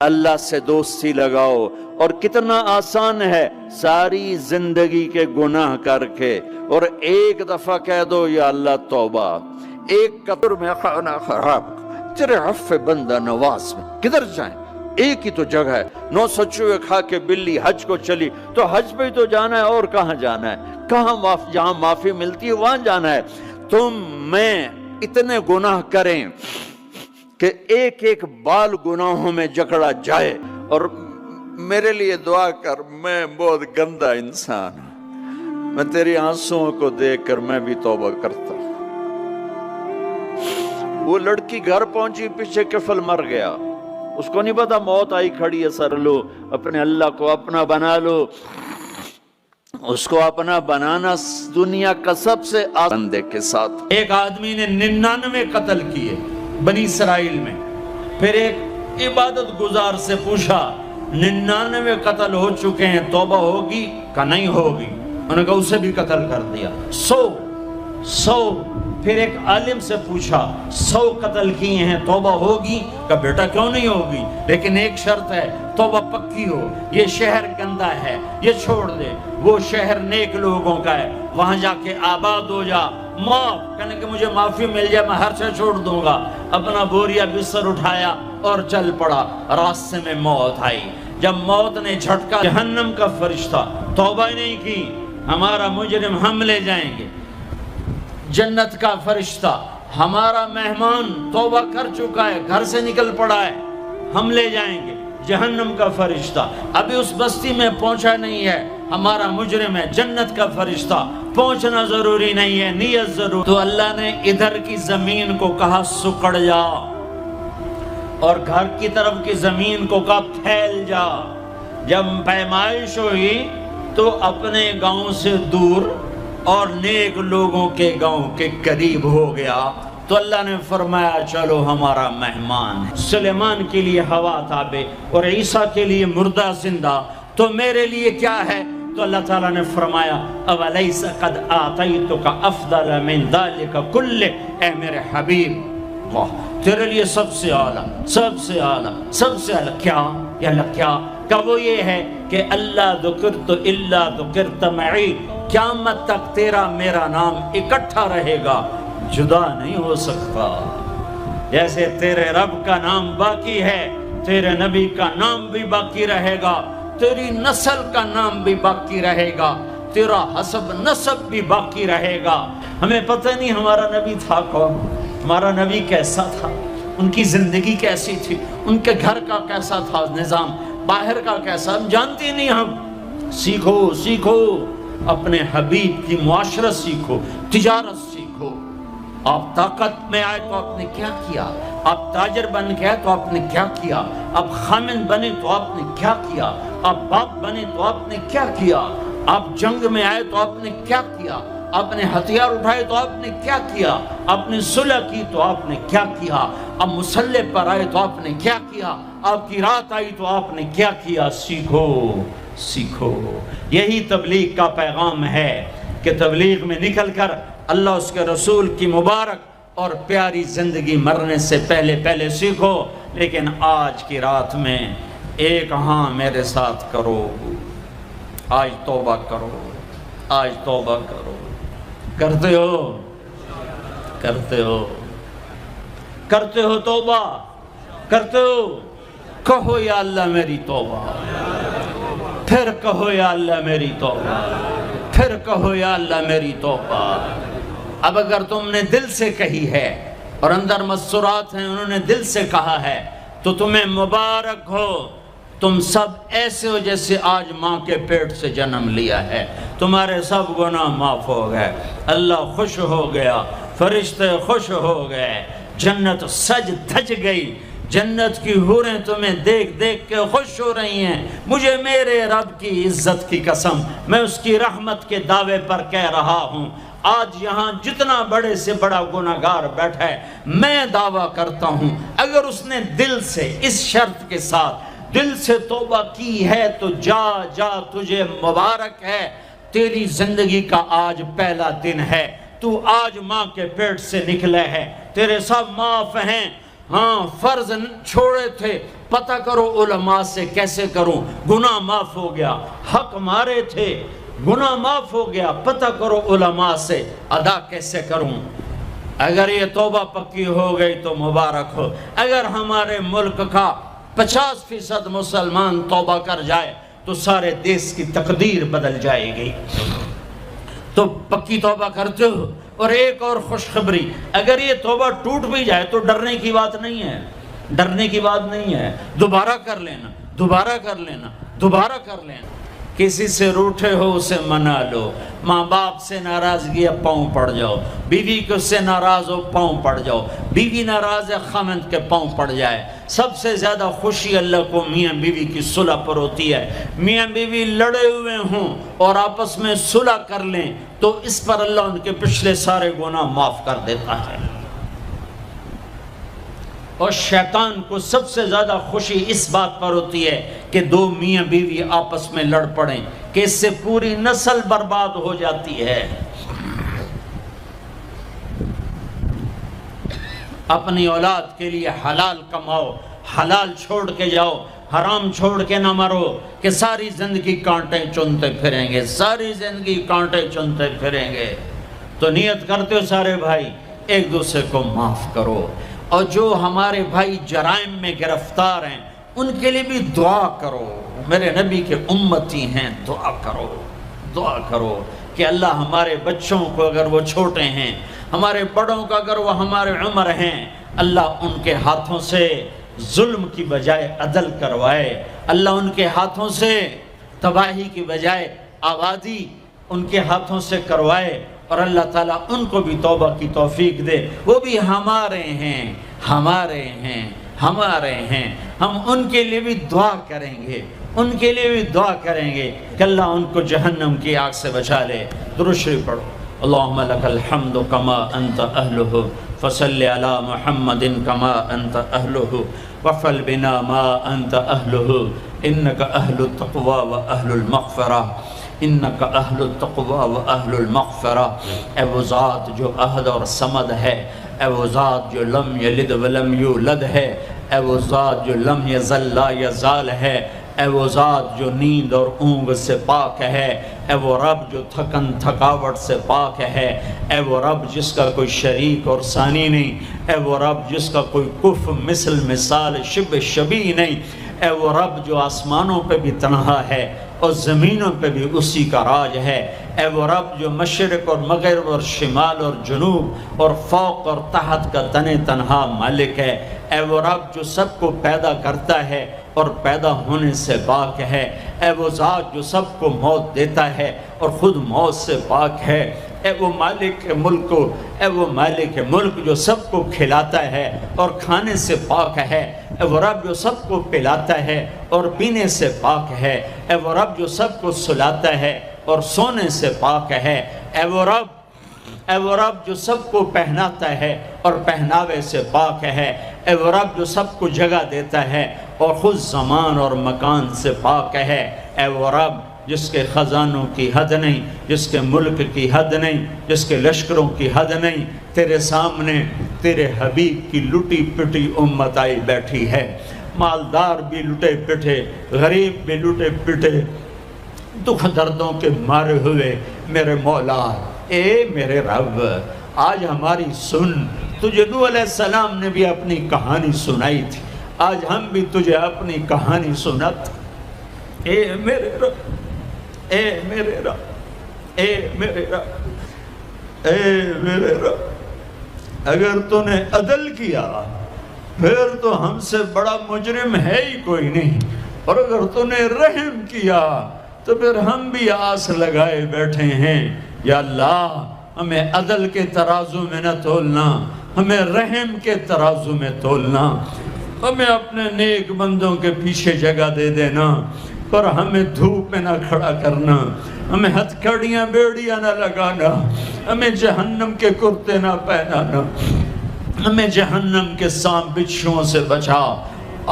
اللہ سے دوستی لگاؤ. اور کتنا آسان ہے ساری زندگی کے گناہ کر کے اور ایک دفعہ کہہ دو یا اللہ توبہ. ایک قبر میں خانہ خراب تیرے عفو بندہ نواز میں کدھر جائیں؟ ایک ہی تو جگہ ہے. 900 چوہے کھا کے بلی حج کو چلی تو حج پہ ہی تو جانا ہے، اور کہاں جانا ہے؟ کہاں جہاں معافی ملتی ہے وہاں جانا ہے. تم میں اتنے گناہ کریں کہ ایک ایک بال گناہوں میں جکڑا جائے. اور میرے لیے دعا کر، میں بہت گندا انسان ہوں، میں تیری آنسوؤں کو دیکھ کر میں بھی توبہ کرتا ہوں. وہ لڑکی گھر پہنچی، پیچھے کفل مر گیا، اس کو نہیں پتا موت آئی کھڑی ہے. سر لو اپنے اللہ کو اپنا بنا لو. اس کو اپنا بنانا دنیا کا سب سے آسان بندے کے ساتھ. ایک آدمی نے 99 قتل کیے بنی اسرائیل میں. پھر ایک عبادت گزار سے پوچھا 99 قتل ہو چکے ہیں، توبہ ہوگی کہ نہیں ہوگی؟ انہوں نے کہا اسے بھی قتل کر دیا. 100. پھر ایک عالم سے پوچھا 100 قتل کیے ہیں، توبہ ہوگی؟ کہ بیٹا کیوں نہیں ہوگی، لیکن ایک شرط ہے، توبہ پکی ہو. یہ شہر گندا ہے، یہ چھوڑ دے. وہ شہر نیک لوگوں کا ہے، وہاں جا کے آباد ہو جا. معاف کہنے کہ مجھے معافی مل جائے میں ہر شے چھوڑ دوں گا. اپنا بوریا بستر اٹھایا اور چل پڑا. راستے میں موت آئی. جب موت نے جھٹکا، جہنم کا فرشتہ توبہ نہیں کی، ہمارا مجرم ہم لے جائیں گے. جنت کا فرشتہ ہمارا مہمان توبہ کر چکا ہے، گھر سے نکل پڑا ہے، ہم لے جائیں گے. جہنم کا فرشتہ ابھی اس بستی میں پہنچا نہیں ہے، ہمارا مجرم ہے. جنت کا فرشتہ پہنچنا ضروری نہیں ہے، نیت ضرور. تو اللہ نے ادھر کی زمین کو کہا سکڑ جا، اور گھر کی طرف کی زمین کو کہا پھیل جا. جب پیمائش ہوئی تو اپنے گاؤں سے دور اور نیک لوگوں کے گاؤں کے قریب ہو گیا. تو اللہ نے فرمایا چلو ہمارا مہمان ہے. سلیمان کے لیے ہوا تابے اور عیسیٰ کے لیے مردہ زندہ، تو میرے لیے کیا ہے؟ تو اللہ تعالیٰ نے فرمایا اولیس قد آتیتک افضل من ذلک کلہ، اے میرے حبیب واہ تیرے لیے سب سے اعلیٰ، سب سے اعلیٰ، سب سے اعلیٰ کیا؟ یا اللہ کیا؟ کہ وہ یہ ہے کہ اللہ ذکرت الا ذکرت معی، قیامت تک تیرا میرا نام اکٹھا رہے گا، جدا نہیں ہو سکتا. جیسے تیرے رب کا نام باقی ہے، تیرے نبی کا نام بھی باقی رہے گا، تیری نسل کا نام بھی باقی رہے گا، تیرا حسب نسب بھی باقی رہے گا. ہمیں پتہ نہیں ہمارا نبی تھا کون، ہمارا نبی کیسا تھا، ان کی زندگی کیسی تھی، ان کے گھر کا کیسا تھا نظام، باہر کا کیسا، ہم جانتے نہیں. ہم سیکھو اپنے حبیب کی معاشرت سیکھو، تجارت سیکھو. آپ طاقت میں آئے تو آپ نے کیا کیا، آپ تاجر بن کے آئے تو آپ نے کیا کیا، آپ خامن بنے تو آپ نے کیا کیا، آپ باپ بنے تو آپ نے کیا کیا، آپ جنگ میں آئے تو آپ نے کیا کیا، آپ نے ہتھیار اٹھائے تو آپ نے کیا کیا، آپ نے صلح کی تو آپ نے کیا کیا، آپ مسلح پر آئے تو آپ نے کیا کیا، آپ کی رات آئی تو آپ نے کیا کیا. سیکھو. یہی تبلیغ کا پیغام ہے کہ تبلیغ میں نکل کر اللہ اس کے رسول کی مبارک اور پیاری زندگی مرنے سے پہلے سیکھو. لیکن آج کی رات میں ایک ہاں میرے ساتھ کرو، آج توبہ کرو، آج توبہ کرو. کرتے ہو توبہ کرتے ہو؟ کہو یا اللہ میری توبہ، پھر کہو یا اللہ میری توبہ، پھر کہو یا اللہ میری توبہ. اب اگر تم نے دل سے کہی ہے اور اندر مسرات ہیں انہوں نے دل سے کہا ہے تو تمہیں مبارک ہو. تم سب ایسے ہو جیسے آج ماں کے پیٹ سے جنم لیا ہے، تمہارے سب گناہ معاف ہو گئے، اللہ خوش ہو گیا، فرشتے خوش ہو گئے، جنت سج دھج گئی. جنت کی حوریں تمہیں دیکھ دیکھ کے خوش ہو رہی ہیں. مجھے میرے رب کی عزت کی قسم، میں اس کی رحمت کے دعوے پر کہہ رہا ہوں، آج یہاں جتنا بڑے سے بڑا گناہگار بیٹھا ہے، میں دعویٰ کرتا ہوں اگر اس نے دل سے اس شرط کے ساتھ دل سے توبہ کی ہے تو جا تجھے مبارک ہے. تیری زندگی کا آج پہلا دن ہے، تو آج ماں کے پیٹ سے نکلے ہے، تیرے سب معاف ہیں. ہاں فرض چھوڑے تھے، پتہ کرو علماء سے کیسے کروں، گناہ معاف ہو گیا، حق مارے تھے، گناہ معاف ہو گیا، پتہ کرو علماء سے ادا کیسے کروں۔ اگر یہ توبہ پکی ہو گئی تو مبارک ہو۔ اگر ہمارے ملک کا 50% مسلمان توبہ کر جائے تو سارے دیش کی تقدیر بدل جائے گی۔ تو پکی توبہ کرتے ہو۔ اور ایک اور خوشخبری، اگر یہ توبہ ٹوٹ بھی جائے تو ڈرنے کی بات نہیں ہے، ڈرنے کی بات نہیں ہے، دوبارہ کر لینا، دوبارہ کر لینا، دوبارہ کر لینا۔ کسی سے روٹھے ہو اسے منا لو، ماں باپ سے ناراضگی ہے پاؤں پڑ جاؤ، بیوی کو سے ناراض ہو پاؤں پڑ جاؤ، بیوی ناراض ہے خاوند کے پاؤں پڑ جائے۔ سب سے زیادہ خوشی اللہ کو میاں بیوی کی صلح پر ہوتی ہے۔ میاں بیوی لڑے ہوئے ہوں اور آپس میں صلح کر لیں تو اس پر اللہ ان کے پچھلے سارے گناہ معاف کر دیتا ہے۔ اور شیطان کو سب سے زیادہ خوشی اس بات پر ہوتی ہے کہ دو میاں بیوی آپس میں لڑ پڑیں، کہ اس سے پوری نسل برباد ہو جاتی ہے۔ اپنی اولاد کے لیے حلال کماؤ، حلال چھوڑ کے جاؤ، حرام چھوڑ کے نہ مرو کہ ساری زندگی کانٹے چنتے پھریں گے، ساری زندگی کانٹے چنتے پھریں گے۔ تو نیت کرتے ہو سارے بھائی ایک دوسرے کو معاف کرو، اور جو ہمارے بھائی جرائم میں گرفتار ہیں ان کے لیے بھی دعا کرو۔ میرے نبی کے امتی ہیں، دعا کرو، دعا کرو کہ اللہ ہمارے بچوں کو اگر وہ چھوٹے ہیں، ہمارے بڑوں کا اگر وہ ہمارے عمر ہیں، اللہ ان کے ہاتھوں سے ظلم کی بجائے عدل کروائے، اللہ ان کے ہاتھوں سے تباہی کی بجائے آبادی ان کے ہاتھوں سے کروائے، اور اللہ تعالیٰ ان کو بھی توبہ کی توفیق دے۔ وہ بھی ہمارے ہیں، ہمارے ہیں، ہمارے ہیں۔ ہم ان کے لیے بھی دعا کریں گے، ان کے لیے بھی دعا کریں گے کہ اللہ ان کو جہنم کی آگ سے بچا لے۔ درود شریف پڑھو۔ اللہم لک الحمد کما انت اہلہ فصل علی محمد کما انت اہلہ وفعل بنا ما انت اہلہ انک اہل التقوی و اہل المغفرہ، انک اہل التقوی و اہل المغفرہ۔ اے وہ ذات جو احد اور صمد ہے، اے وہ ذات جو لم یلد ولم یولد ہے، اے وہ ذات جو لم یزل لا یزال ہے، اے وہ ذات جو نیند اور اونگ سے پاک ہے، اے وہ رب جو تھکن تھکاوٹ سے پاک ہے، اے وہ رب جس کا کوئی شریک اور ثانی نہیں، اے وہ رب جس کا کوئی کف مثل مثال شبہ شبیہ نہیں، اے وہ رب جو آسمانوں پہ بھی تنہا ہے اور زمینوں پہ بھی اسی کا راج ہے، اے وہ رب جو مشرق اور مغرب اور شمال اور جنوب اور فوق اور تحت کا تنہا مالک ہے، اے وہ رب جو سب کو پیدا کرتا ہے اور پیدا ہونے سے پاک ہے، اے وہ ذات جو سب کو موت دیتا ہے اور خود موت سے پاک ہے، اے وہ مالک ملک، اے وہ مالک ملک جو سب کو کھلاتا ہے اور کھانے سے پاک ہے، اے وہ رب جو سب کو پلاتا ہے اور پینے سے پاک ہے، اے وہ رب جو سب کو سلاتا ہے اور سونے سے پاک ہے، اے وہ رب جو سب کو پہناتا ہے اور پہناوے سے پاک ہے، اے وہ رب جو سب کو جگہ دیتا ہے اور خود زمان اور مکان سے پاک ہے، اے وہ رب جس کے خزانوں کی حد نہیں، جس کے ملک کی حد نہیں، جس کے لشکروں کی حد نہیں، تیرے سامنے تیرے حبیب کی لٹی پٹی امت آئی بیٹھی ہے، مالدار بھی لٹے پٹے، غریب بھی لٹے پٹے، دکھ دردوں کے مارے ہوئے میرے مولا، اے میرے رب آج ہماری سن۔ تجھے نوح علیہ السلام نے بھی اپنی کہانی سنائی تھی، آج ہم بھی تجھے اپنی کہانی سنت۔ اے میرے رب، اے میرے رب، اے میرے رب، اے میرے رب، اگر تو نے عدل کیا پھر تو ہم سے بڑا مجرم ہے ہی کوئی نہیں، اور اگر تو نے رحم کیا تو پھر ہم بھی آس لگائے بیٹھے ہیں۔ یا اللہ ہمیں عدل کے ترازو میں نہ تولنا، ہمیں رحم کے ترازو میں تولنا، ہمیں اپنے نیک بندوں کے پیچھے جگہ دے دینا، پر ہمیں دھوپ میں نہ کھڑا کرنا، ہمیں ہتھکڑیاں بیڑیاں نہ لگانا، ہمیں جہنم کے کرتے نہ پہنانا، ہمیں جہنم کے سانپ بچھوؤں سے بچا،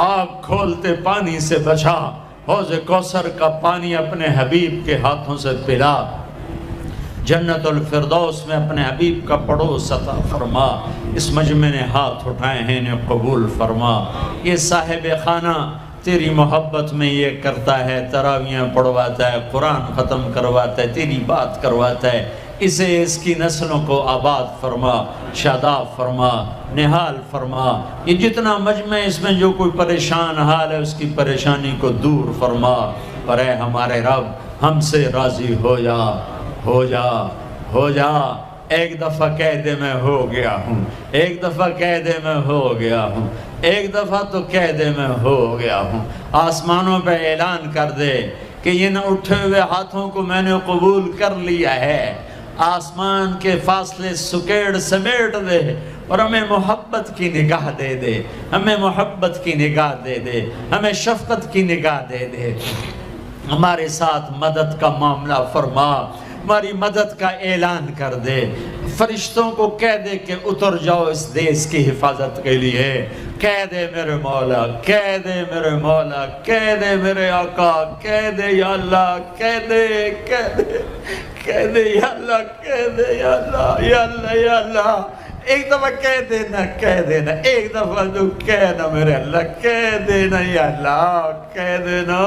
آگ کھولتے پانی سے بچا، حوض کوثر کا پانی اپنے حبیب کے ہاتھوں سے پلا، جنت الفردوس میں اپنے حبیب کا پڑوس عطا فرما، اس مجمع نے ہاتھ اٹھائے ہیں انہیں قبول فرما۔ یہ صاحب خانہ تیری محبت میں یہ کرتا ہے، تراویاں پڑھواتا ہے، قرآن ختم کرواتا ہے، تیری بات کرواتا ہے، اسے اس کی نسلوں کو آباد فرما، شاداب فرما، نحال فرما۔ یہ جتنا مجمع اس میں جو کوئی پریشان حال ہے اس کی پریشانی کو دور فرما، اور اے ہمارے رب ہم سے راضی ہو جا، ہو جا، ہو جا۔ ایک دفعہ کہہ دے میں ہو گیا ہوں، ایک دفعہ کہہ دے میں ہو گیا ہوں، ایک دفعہ تو کہہ دے میں ہو گیا ہوں۔ آسمانوں پہ اعلان کر دے کہ یہ نہ اٹھے ہوئے ہاتھوں کو میں نے قبول کر لیا ہے۔ آسمان کے فاصلے سکیڑ سمیٹ دے اور ہمیں محبت کی نگاہ دے دے، ہمیں محبت کی نگاہ دے دے، ہمیں شفقت کی نگاہ دے دے۔ ہمارے ساتھ مدد کا معاملہ فرما، ہماری مدد کا اعلان کر دے، فرشتوں کو کہہ دے کہ اتر جاؤ اس دیس کی حفاظت کے لیے۔ کہہ دے میرے مولا، کہہ دے میرے مولا، کہہ دے میرے آقا، کہہ دے یا اللہ، کہہ دے، کہہ دے، کہہ دے یا اللہ، کہہ دے یا اللہ، یا اللہ، یا اللہ۔ ایک دفعہ کہہ دینا، کہہ دینا، ایک دفعہ تو کہنا میرے اللہ، کہہ دینا یا اللہ، کہہ دینا۔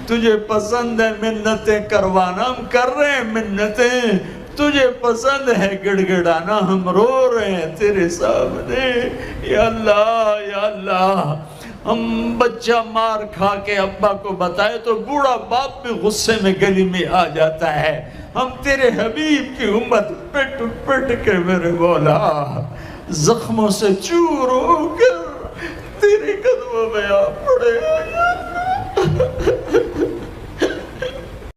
تجھے پسند ہے منتیں کروانا، ہم کر رہے ہیں منتیں، تجھے پسند ہے گڑ گڑانا، ہم رو رہے ہیں تیرے سامنے۔ یا اللہ، یا اللہ، ہم بچہ مار کھا کے ابا کو بتائے تو بوڑھا باپ بھی غصے میں گلی میں آ جاتا ہے۔ ہم تیرے حبیب کی امت پٹ پٹ کے میرے مولا زخموں سے چور ہو کر تیرے قدموں میں آ پڑے۔